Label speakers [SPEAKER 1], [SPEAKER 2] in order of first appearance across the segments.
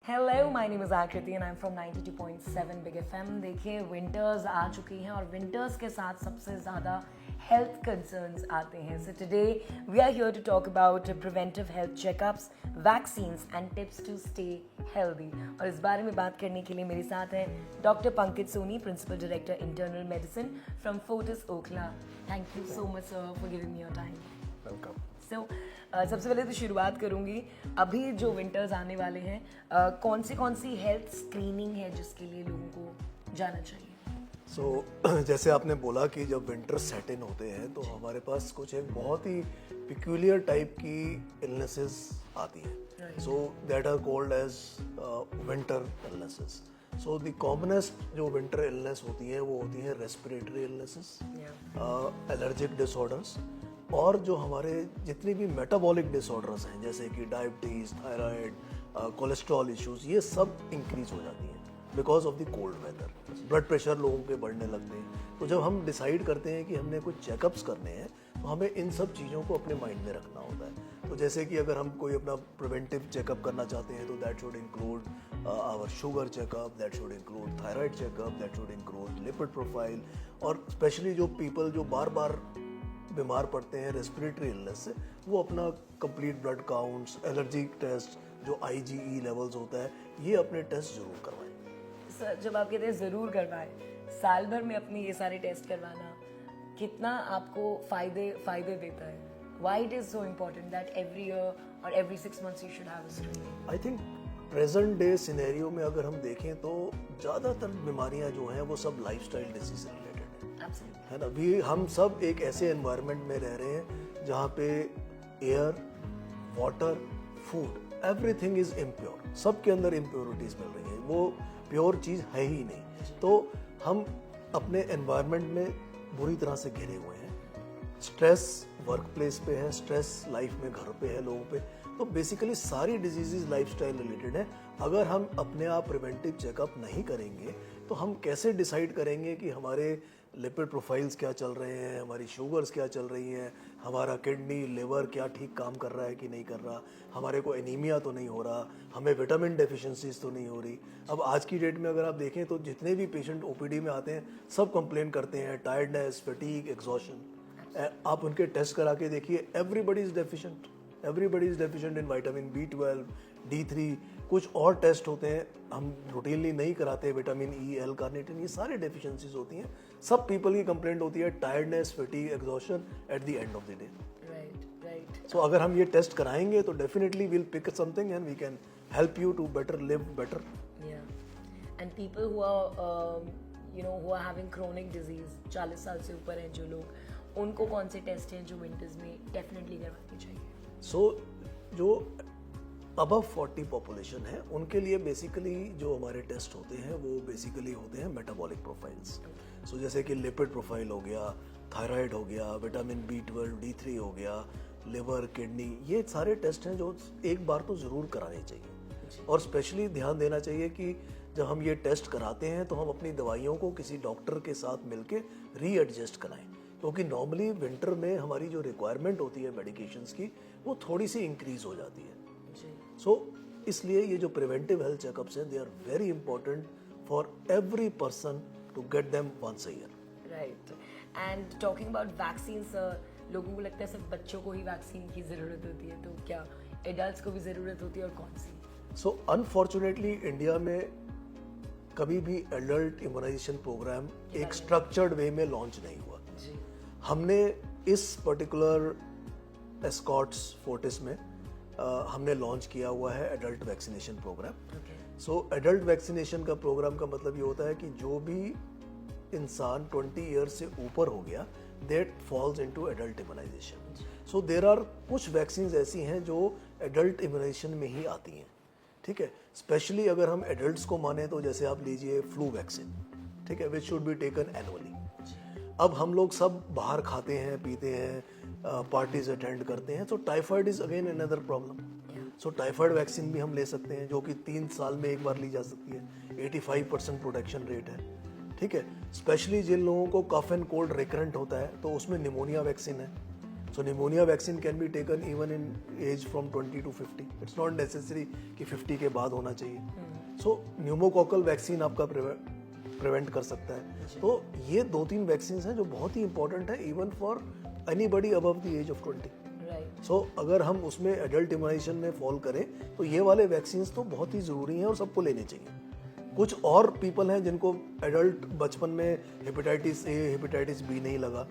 [SPEAKER 1] Hello my name is आकृति and I am from 92.7 big FM. देखिए winters आ चुकी हैं और विंटर्स के साथ सबसे ज़्यादा हेल्थ कंसर्न्स आते हैं। So today we are here to talk about preventive health checkups, vaccines and tips to stay healthy. और इस बारे में बात करने के लिए मेरे साथ हैं doctor Pankaj Soni, principal director internal medicine from Fortis Okhla. Thank you so much sir for giving me your time.
[SPEAKER 2] Welcome.
[SPEAKER 1] So सबसे पहले तो शुरुआत करूंगी, अभी जो विंटर्स आने वाले हैं, कौन सी हेल्थ स्क्रीनिंग है जिसके लिए लोगों को जाना चाहिए?
[SPEAKER 2] जैसे आपने बोला कि जब विंटर सेट इन होते हैं तो हमारे पास कुछ एक बहुत ही पिक्यूलियर टाइप की इलनेसेस आती हैं। So that are called as winter illnesses. So the commonest जो विंटर इलनेस होती हैं वो होती हैं रेस्पिरेटरी इलनेसेस, एलर्जिक डिसऑर्डर्स, और जो हमारे जितनी भी मेटाबॉलिक डिसऑर्डर्स हैं जैसे कि डायबिटीज़, थायराइड, कोलेस्ट्रॉल इश्यूज, ये सब इंक्रीज हो जाती हैं because of the cold weather. Blood pressure लोगों के बढ़ने लगते हैं। तो जब हम डिसाइड करते हैं कि हमने कुछ चेकअप्स करने हैं तो हमें इन सब चीज़ों को अपने माइंड में रखना होता है। तो जैसे कि अगर हम कोई अपना प्रिवेंटिव चेकअप करना चाहते हैं तो that should include our sugar checkup, that should include thyroid checkup, that should include lipid profile, और स्पेशली जो पीपल जो बार बार बीमार पड़ते हैं रेस्पिरेटरी इलनेस से, वो अपना complete blood counts, allergy test, जो IgE लेवल्स होता है, ये अपने टेस्ट जरूर करवाएं।
[SPEAKER 1] सर जब आप कहते हैं ज़रूर करवाएं, साल भर में अपने ये सारे टेस्ट करवाना कितना आपको फ़ायदे देता है? Why it is so important that every year or every 6 months you should have a screening?
[SPEAKER 2] I think present day scenario में अगर हम देखें तो ज़्यादातर बीमारियां जो हैं वो सब लाइफस्टाइल डिजीज से रिलेटेड है,
[SPEAKER 1] Absolutely.
[SPEAKER 2] है ना। भी हम सब एक ऐसे एनवायरनमेंट में रह रहे हैं जहाँ पे air, water, food, everything is impure. सबके अंदर इम्प्योरिटीज मिल रही हैं, वो प्योर चीज़ है ही नहीं। तो हम अपने एनवायरनमेंट में बुरी तरह से घिरे हुए हैं। स्ट्रेस वर्क प्लेस पे है, स्ट्रेस लाइफ में घर पे है लोगों पे। तो बेसिकली सारी डिजीजेज लाइफस्टाइल रिलेटेड है। अगर हम अपने आप प्रिवेंटिव चेकअप नहीं करेंगे तो हम कैसे डिसाइड करेंगे कि हमारे लिपिड प्रोफाइल्स क्या चल रहे हैं, हमारी शुगर्स क्या चल रही हैं, हमारा किडनी, लिवर क्या ठीक काम कर रहा है कि नहीं कर रहा, हमारे को एनीमिया तो नहीं हो रहा, हमें विटामिन डेफिशिएंसीज तो नहीं हो रही। अब आज की डेट में अगर आप देखें तो जितने भी पेशेंट OPD में आते हैं सब कंप्लेन करते हैं टायर्डनेस, फटीग, एग्जॉशन। आप उनके टेस्ट करा के देखिए, everybody is deficient in vitamin B12, D3। कुछ और टेस्ट होते हैं हम रूटीनली नहीं कराते, विटामिन E, L कार्निटिन, ये सारे डेफिशिएंसीज होती हैं। सब पीपल की कंप्लेंट होती है tiredness, fatigue, exhaustion at the end of the day.
[SPEAKER 1] Right.
[SPEAKER 2] So अगर हम ये टेस्ट कराएंगे तो definitely will pick something and we can help you to better live better.
[SPEAKER 1] And people who are who are having chronic disease, 40 साल से ऊपर हैं जो लोग, उनको कौन से टेस्ट हैं जो विंटर्स में डेफिनेटली करवाने चाहिए?
[SPEAKER 2] सो जो अबव 40 पॉपुलेशन है उनके लिए बेसिकली जो हमारे टेस्ट होते हैं वो बेसिकली होते हैं मेटाबॉलिक प्रोफाइल्स। सो जैसे कि लिपिड प्रोफाइल हो गया, थायराइड हो गया, विटामिन B12, D3 हो गया, लिवर, किडनी, ये सारे टेस्ट हैं जो एक बार तो ज़रूर कराने चाहिए। और स्पेशली ध्यान देना चाहिए कि जब हम ये टेस्ट कराते हैं तो हम अपनी दवाइयों को किसी डॉक्टर के साथ मिलके रीएडजस्ट कराएं, क्योंकि नॉर्मली विंटर में हमारी जो रिक्वायरमेंट होती है मेडिकेशंस की वो थोड़ी सी इंक्रीज हो जाती है। सो इसलिए ये जो प्रिवेंटिव हेल्थ चेकअप्स हैं they are very important for every person to get them once a year.
[SPEAKER 1] Right. And talking about vaccine, लोगों को लगता है सिर्फ बच्चों को ही वैक्सीन की ज़रूरत होती है, तो क्या एडल्ट्स को भी ज़रूरत होती है और कौन सी?
[SPEAKER 2] सो अनफॉर्चुनेटली इंडिया में कभी भी एडल्ट इम्यूनाइजेशन प्रोग्राम एक स्ट्रक्चर्ड वे में लॉन्च नहीं हुआ।
[SPEAKER 1] जी।
[SPEAKER 2] हमने इस पर्टिकुलर एस्कॉट्स फोर्टिस में हमने लॉन्च किया हुआ है एडल्ट वैक्सीनेशन प्रोग्राम। सो एडल्ट वैक्सीनेशन का प्रोग्राम का मतलब ये होता है कि जो भी इंसान 20 ईयर्स से ऊपर हो गया that falls into adult immunization. So there are कुछ वैक्सीन ऐसी हैं जो एडल्ट इम्यूनाइजेशन में ही आती हैं, ठीक है। स्पेशली अगर हम एडल्ट्स को माने तो जैसे आप लीजिए फ्लू वैक्सीन, ठीक है, which should be taken annually. अब हम लोग सब बाहर खाते हैं, पीते हैं, पार्टीज अटेंड करते हैं, तो typhoid is again another problem. So typhoid vaccine भी हम ले सकते हैं जो कि 3 साल में एक बार ली जा सकती है। 85% प्रोटेक्शन रेट है, ठीक है। स्पेशली जिन लोगों को कफ एंड कोल्ड रिकरेंट होता है तो उसमें निमोनिया वैक्सीन है, So pneumonia vaccine can be taken even in age from 20 to 50. It's not necessary कि 50 के बाद होना चाहिए. So pneumococcal vaccine आपका प्रिवेंट कर सकता है. तो ये 2-3 वैक्सीन हैं जो बहुत ही इंपॉर्टेंट है even for anybody above the age of 20. सो अगर हम उसमें एडल्ट इम्यूनाइजेशन में फॉल करें तो ये वाले वैक्सीन तो बहुत ही ज़रूरी हैं और सबको लेने चाहिए. कुछ और पीपल हैं जिनको एडल्ट बचपन में हेपेटाइटिस ए हेपेटाइटिस बी नहीं लगा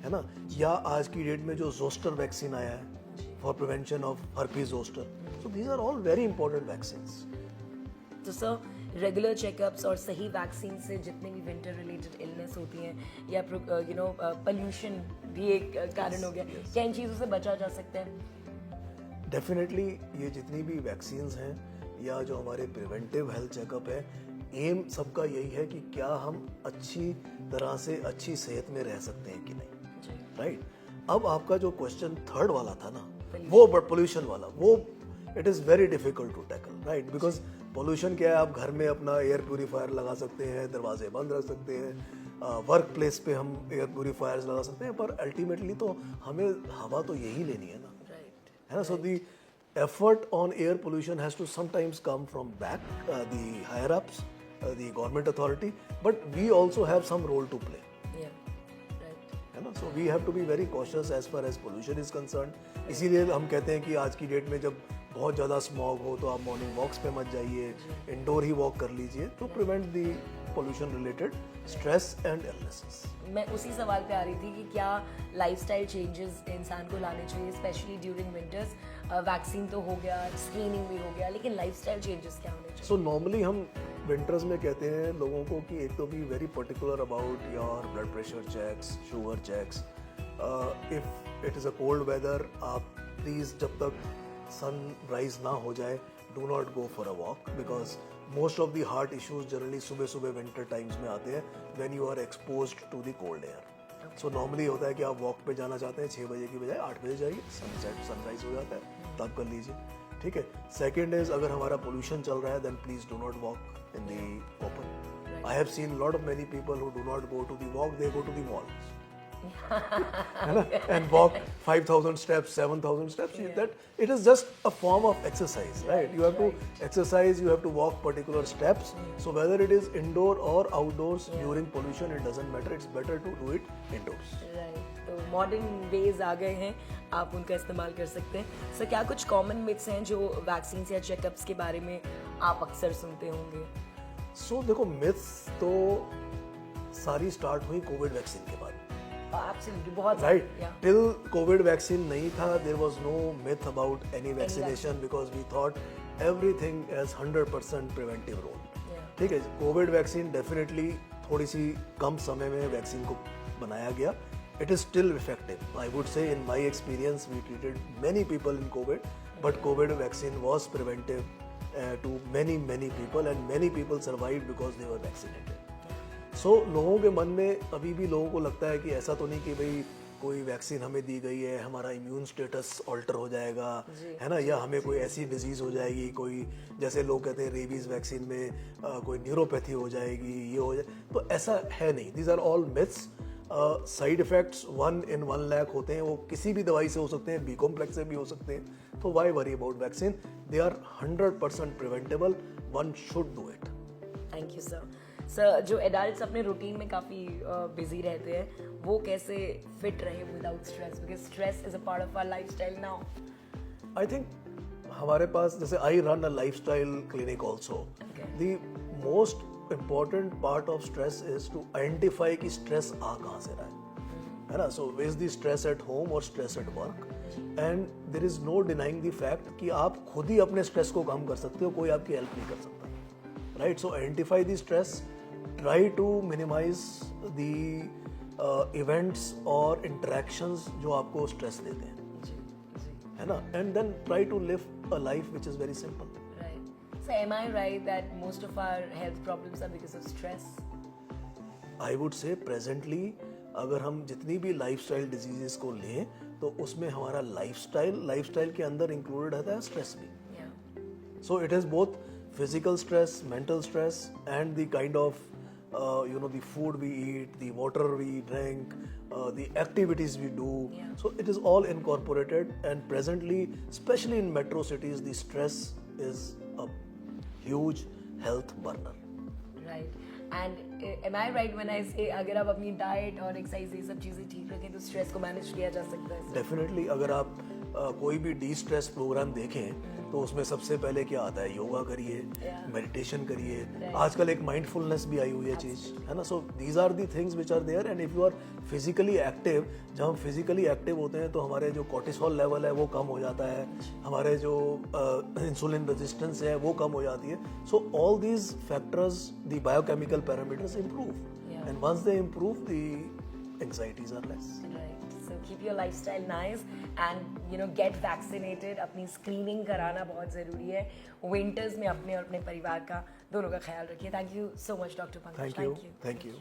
[SPEAKER 2] है ना, या आज की डेट में जो जोस्टर वैक्सीन आया है for prevention of herpes zoster. So these are all very important vaccines.
[SPEAKER 1] तो सर रेगुलर चेकअप्स और सही वैक्सीन से जितने भी विंटर रिलेटेड इलनेस होती हैं या पोल्यूशन भी एक कारण हो गया, क्या इन चीज़ों से बचा जा सकता है?
[SPEAKER 2] डेफिनेटली ये जितनी भी वैक्सीन्स हैं या जो हमारे प्रिवेंटिव हेल्थ चेकअप है, एम सबका यही है कि क्या हम अच्छी तरह से अच्छी सेहत में रह सकते हैं कि नहीं. राइट. अब आपका जो क्वेश्चन थर्ड वाला था ना, वो पोल्यूशन वाला, वो it is very difficult to tackle. Right. Because pollution क्या है, आप घर में अपना एयर प्यूरीफायर लगा सकते हैं, दरवाजे बंद रख सकते हैं, वर्क प्लेस पे हम एयर प्यूरीफायर्स लगा सकते हैं, पर अल्टीमेटली तो हमें हवा तो यही लेनी है ना. है ना. सो दी effort on air pollution has to sometimes come from back, the higher ups, the government authority, but we also have some role to play. है ना. So we have to be very cautious as far as pollution is concerned. इसीलिए हम कहते हैं कि आज की date में जब बहुत ज़्यादा स्मॉग हो तो आप मॉर्निंग वॉक्स पे मत जाइए, इंडोर ही वॉक कर लीजिए to prevent the pollution related stress and illnesses.
[SPEAKER 1] मैं उसी सवाल पे आ रही थी कि क्या लाइफस्टाइल चेंजेस इंसान को लाने चाहिए स्पेशली ड्यूरिंग विंटर्स. वैक्सीन तो हो गया, स्क्रीनिंग भी हो गया, लेकिन लाइफस्टाइल चेंजेस क्या होने चाहिए?
[SPEAKER 2] सो नॉर्मली हम विंटर्स में कहते हैं लोगों को कि एक तो be very particular about your blood pressure checks, sugar checks. If it is a cold weather, आप प्लीज़ जब तक सनराइज ना हो जाए do not go for a walk, because most of the heart issues generally सुबह सुबह winter times में आते हैं when you are exposed to the cold air. So normally होता है कि आप वॉक पे जाना चाहते हैं 6 बजे की बजाय 8 बजे जाइए, सनराइज हो जाता है तब कर लीजिए. ठीक है. सेकेंड इज अगर हमारा पोल्यूशन चल रहा है then please do not walk in the open. I have seen lot of many people who do not go to the walk, they go to the mall है ना, and walk 5,000 steps, 7,000 steps. That it is just a form of exercise, right? You have to exercise, you have to walk particular steps. So whether it is indoor or outdoors during pollution, it doesn't matter. It's better to do it indoors.
[SPEAKER 1] Right. तो modern ways आ गए हैं, आप उनका इस्तेमाल कर सकते हैं. Sir क्या कुछ कॉमन मिथ्स हैं जो वैक्सीन या चेकअप्स के बारे में आप अक्सर सुनते होंगे?
[SPEAKER 2] So देखो मिथ्स तो सारी स्टार्ट हुई कोविड वैक्सीन के बाद.
[SPEAKER 1] Absolutely, बहुत
[SPEAKER 2] right.
[SPEAKER 1] Yeah.
[SPEAKER 2] Till COVID vaccine नहीं था, there was no myth about any vaccination because we thought everything as 100% preventive role. ठीक है. कोविड वैक्सीन डेफिनेटली थोड़ी सी कम समय में वैक्सीन को बनाया गया. It is still effective. I would say in my experience we treated many people in COVID, but COVID vaccine was preventive to many people and many people survived because they were vaccinated. सो लोगों के मन में अभी भी लोगों को लगता है कि ऐसा तो नहीं कि भाई कोई वैक्सीन हमें दी गई है, हमारा इम्यून स्टेटस ऑल्टर हो जाएगा, है ना, या हमें कोई ऐसी डिजीज़ हो जाएगी, कोई जैसे लोग कहते हैं रेबीज़ वैक्सीन में कोई न्यूरोपैथी हो जाएगी, ये हो जाए. तो ऐसा है नहीं. These are all myths. Side effects 1 in 1 lakh होते हैं, वो किसी भी दवाई से हो सकते हैं, बी कॉम्प्लेक्स से भी हो सकते हैं. तो why worry about vaccine? They are 100% preventable. One should do it.
[SPEAKER 1] Thank you sir. Sir जो एडल्ट्स अपने रूटीन में काफ़ी बिजी रहते हैं, वो कैसे फिट रहे without stress, because stress is a part of our lifestyle now.
[SPEAKER 2] I think हमारे पास जैसे I run a lifestyle clinic also. The most important part of stress is to identify कि स्ट्रेस आ कहाँ से रहा है ना. So is the stress at home और stress at work, and there is no denying the fact कि आप खुद ही अपने स्ट्रेस को कम कर सकते हो, कोई आपकी हेल्प नहीं कर सकता. Right. So identify the stress, try to minimize the events और interactions जो आपको stress देते हैं, है ना, and then try to live a life which is very simple.
[SPEAKER 1] Right. So am I right that most of our health problems are because of stress?
[SPEAKER 2] I would say presently अगर हम जितनी भी lifestyle diseases को लें तो उसमें हमारा lifestyle के अंदर included रहता है stress भी. So it is both physical stress, mental stress and the kind of the food we eat, the water we drink, the activities we do.
[SPEAKER 1] Yeah.
[SPEAKER 2] So it is all incorporated, and presently, especially in metro cities, the stress is a huge health burner.
[SPEAKER 1] Right and am I right when I say अगर आप अपनी diet और exercise ये सब चीज़ें ठीक रखें तो स्ट्रेस को मैनेज किया जा सकता है
[SPEAKER 2] डेफिनेटली अगर आप कोई भी डी स्ट्रेस प्रोग्राम देखें तो उसमें सबसे पहले क्या आता है, योगा करिए,
[SPEAKER 1] Yeah.
[SPEAKER 2] मेडिटेशन करिए,
[SPEAKER 1] Right.
[SPEAKER 2] आजकल एक माइंडफुलनेस भी आई हुई है चीज़, है ना. So these are the things which are there, and if you are physically active, जब हम फिजिकली एक्टिव होते हैं तो हमारे जो कोर्टिसोल लेवल है वो कम हो जाता है, हमारे जो इंसुलिन रेजिस्टेंस है वो कम हो जाती है. So all these factors, the biochemical parameters improve,
[SPEAKER 1] Yeah.
[SPEAKER 2] And once they improve the anxieties are less.
[SPEAKER 1] Right. So keep your lifestyle nice and get vaccinated. अपनी स्क्रीनिंग कराना बहुत ज़रूरी है. विंटर्स में अपने और अपने परिवार का दोनों का ख्याल रखिए. Thank you so much doctor Pankaj.
[SPEAKER 2] Thank you.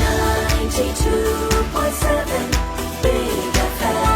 [SPEAKER 3] 92.7 Big FM.